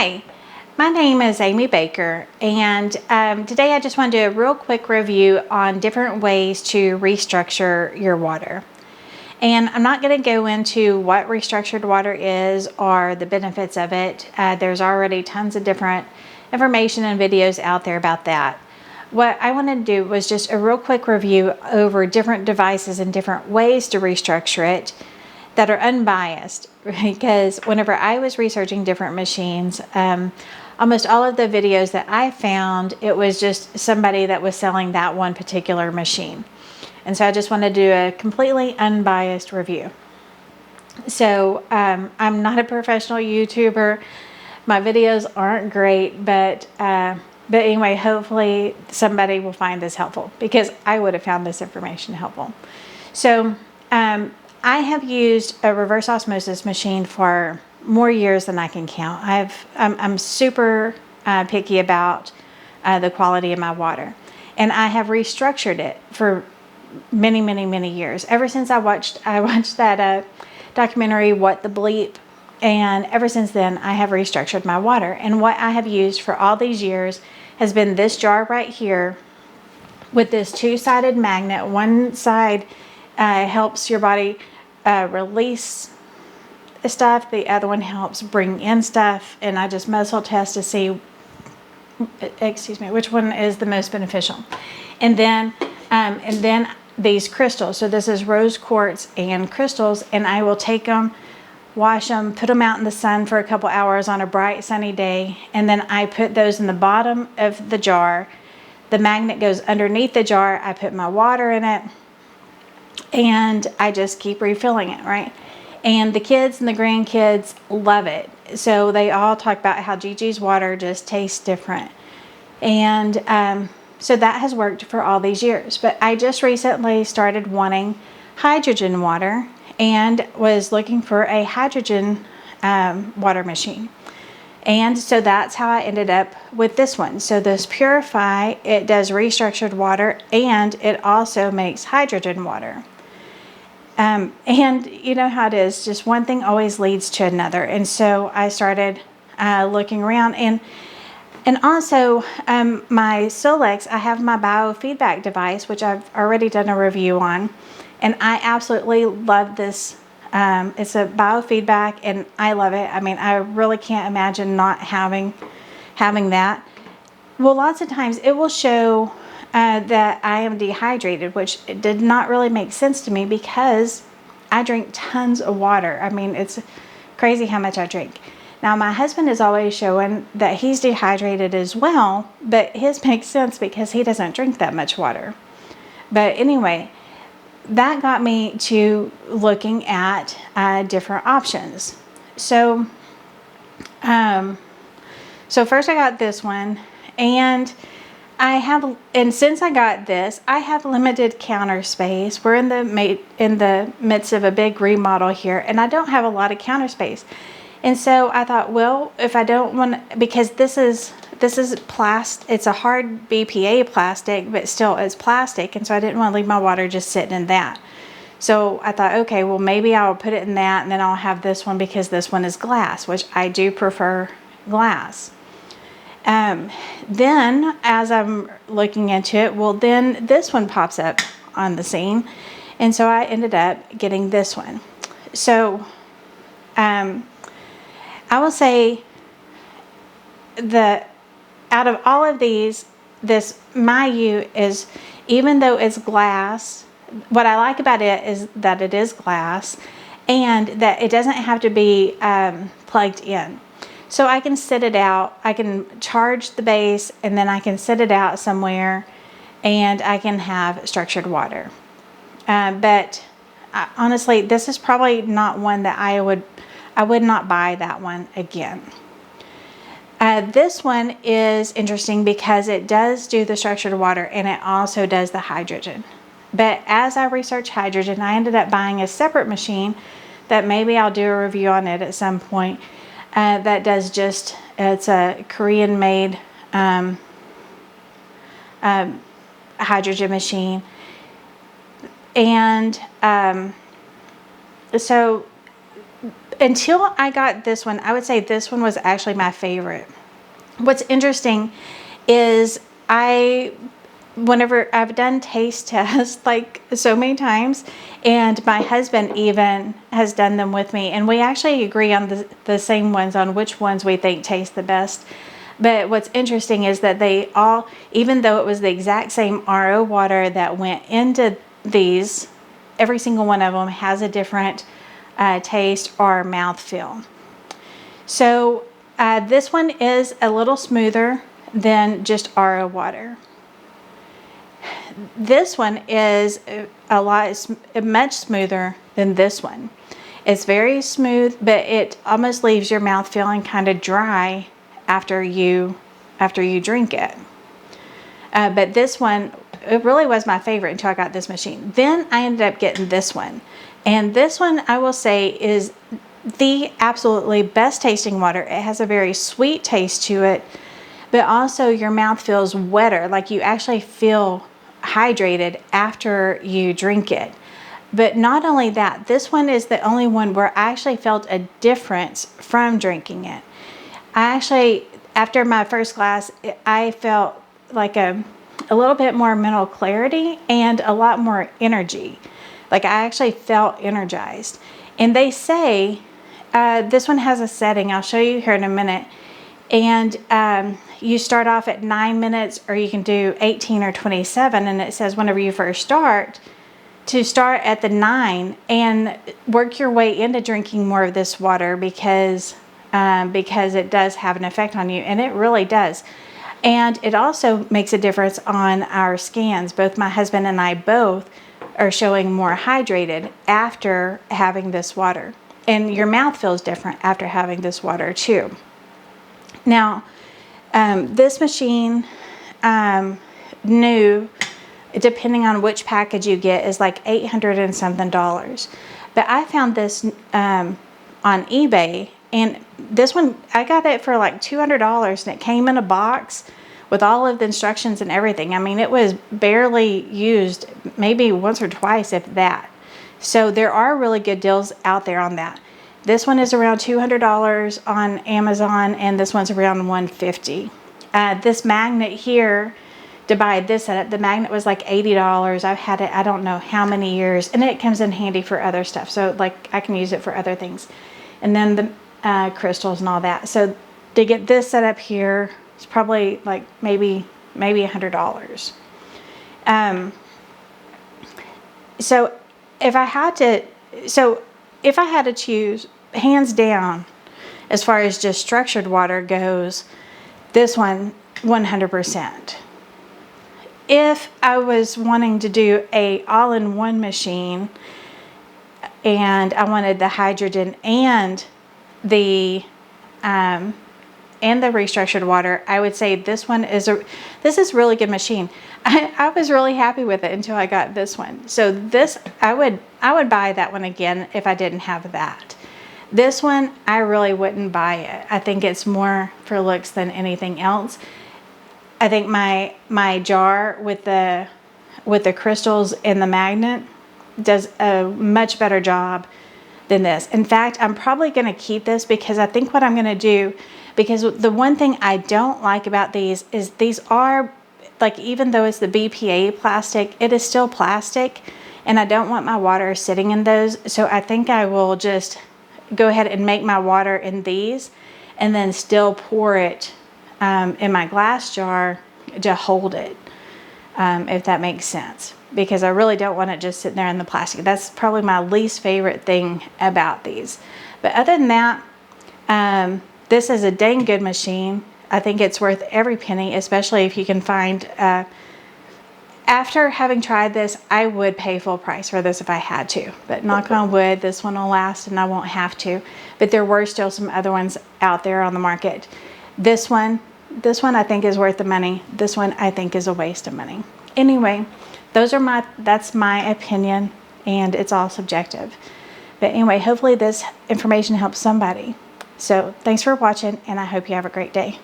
Hi, my name is Amy Baker, and today I just want to do a real quick review on different ways to restructure your water. And I'm not going to go into what restructured water is or the benefits of it. There's already tons of different information and videos out there about that. What I wanted to do was just a real quick review over different devices and different ways to restructure it that are unbiased, because whenever I was researching different machines, almost all of the videos that I found, it was just somebody that was selling that one particular machine. And so I just wanted to do a completely unbiased review. So I'm not a professional YouTuber. My videos aren't great, but anyway, hopefully somebody will find this helpful, because I would have found this information helpful. So I have used a reverse osmosis machine for more years than I can count. I'm super picky about the quality of my water, and I have restructured it for many, many, many years. Ever since I watched that documentary, What the Bleep, and ever since then I have restructured my water. And what I have used for all these years has been this jar right here with this two-sided magnet. One side helps your body release stuff. The other one helps bring in stuff. And I just muzzle test to see, which one is the most beneficial. And then these crystals. So this is rose quartz and crystals. And I will take them, wash them, put them out in the sun for a couple hours on a bright sunny day. And then I put those in the bottom of the jar. The magnet goes underneath the jar. I put my water in it, and I just keep refilling it, right? And the kids and the grandkids love it. So they all talk about how Gigi's water just tastes different. And so that has worked for all these years. But I just recently started wanting hydrogen water and was looking for a hydrogen water machine. And so that's how I ended up with this one. So this Purify, it does restructured water, and it also makes hydrogen water. And you know how it is, just one thing always leads to another. And so I started looking around, and also my Solex, I have my biofeedback device, which I've already done a review on, and I absolutely love this. It's a biofeedback, and I love it. I mean, I really can't imagine not having that. Well, lots of times it will show that I am dehydrated, which it did not really make sense to me, because I drink tons of water. I mean, it's crazy how much I drink. Now, my husband is always showing that he's dehydrated as well, but his makes sense because he doesn't drink that much water. But anyway, that got me to looking at different options. So first I got this one, and since I got this, I have limited counter space. We're in the midst of a big remodel here, and I don't have a lot of counter space. And so I thought, well, if I don't want, because this is plastic, it's a hard BPA plastic, but still it's plastic, and so I didn't want to leave my water just sitting in that. So I thought, okay, well, maybe I'll put it in that, and then I'll have this one, because this one is glass, which I do prefer glass. Then as I'm looking into it, well, then this one pops up on the scene, and so I ended up getting this one. So I will say out of all of these, this Mayu is, even though it's glass, what I like about it is that it is glass, and that it doesn't have to be plugged in. So I can sit it out, I can charge the base, and then I can sit it out somewhere, and I can have structured water. But honestly, this is probably not one that I would not buy that one again. This one is interesting because it does do the structured water, and it also does the hydrogen. But as I researched hydrogen, I ended up buying a separate machine that maybe I'll do a review on it at some point. That does it's a Korean-made hydrogen machine. And so until I got this one, I would say this one was actually my favorite. What's interesting is whenever I've done taste tests like so many times, and my husband even has done them with me, and we actually agree on the same ones on which ones we think taste the best. But what's interesting is that they all, even though it was the exact same RO water that went into these, every single one of them has a different taste or mouthfeel. So this one is a little smoother than just RO water. This one is much smoother than this one. It's very smooth, but it almost leaves your mouth feeling kind of dry after you drink it. But this one, it really was my favorite until I got this machine. Then I ended up getting this one. And this one, I will say, is the absolutely best tasting water. It has a very sweet taste to it, but also your mouth feels wetter, like you actually feel hydrated after you drink it. But not only that, this one is the only one where I actually felt a difference from drinking it. I actually, after my first glass, I felt like a little bit more mental clarity and a lot more energy. Like I actually felt energized. And they say, this one has a setting, I'll show you here in a minute. And you start off at 9 minutes, or you can do 18 or 27. And it says whenever you first start, to start at the 9 and work your way into drinking more of this water because it does have an effect on you, and it really does. And it also makes a difference on our scans. Both my husband and I both are showing more hydrated after having this water. And your mouth feels different after having this water too. Now, this machine, new, depending on which package you get, is like $800 and something. But I found this on eBay, and this one, I got it for like $200, and it came in a box with all of the instructions and everything. I mean, it was barely used, maybe once or twice, if that. So there are really good deals out there on that. This one is around $200 on Amazon, and this one's around $150. This magnet here, to buy this setup, the magnet was like $80. I've had it, I don't know how many years, and it comes in handy for other stuff. So like I can use it for other things. And then the crystals and all that. So to get this set up here, it's probably like maybe $100. So if I had to choose, hands down, as far as just structured water goes, this one 100%. If I was wanting to do a all-in-one machine and I wanted the hydrogen and the restructured water, I would say this is really good machine. I was really happy with it until I got this one. So this, I would buy that one again if I didn't have that. This one, I really wouldn't buy it. I think it's more for looks than anything else. I think my jar with the crystals and the magnet does a much better job than this. In fact, I'm probably going to keep this, because I think what I'm going to do, because the one thing I don't like about these is these are, like, even though it's the BPA plastic, it is still plastic, and I don't want my water sitting in those. So I think I will just go ahead and make my water in these, and then still pour it in my glass jar to hold it, if that makes sense, because I really don't want it just sitting there in the plastic. That's probably my least favorite thing about these. But other than that, this is a dang good machine. I think it's worth every penny, especially if you can find, after having tried this, I would pay full price for this if I had to. But knock on wood, this one will last and I won't have to. But there were still some other ones out there on the market. This one I think is worth the money. This one I think is a waste of money. Anyway, that's my opinion, and it's all subjective. But anyway, hopefully this information helps somebody. So thanks for watching, and I hope you have a great day.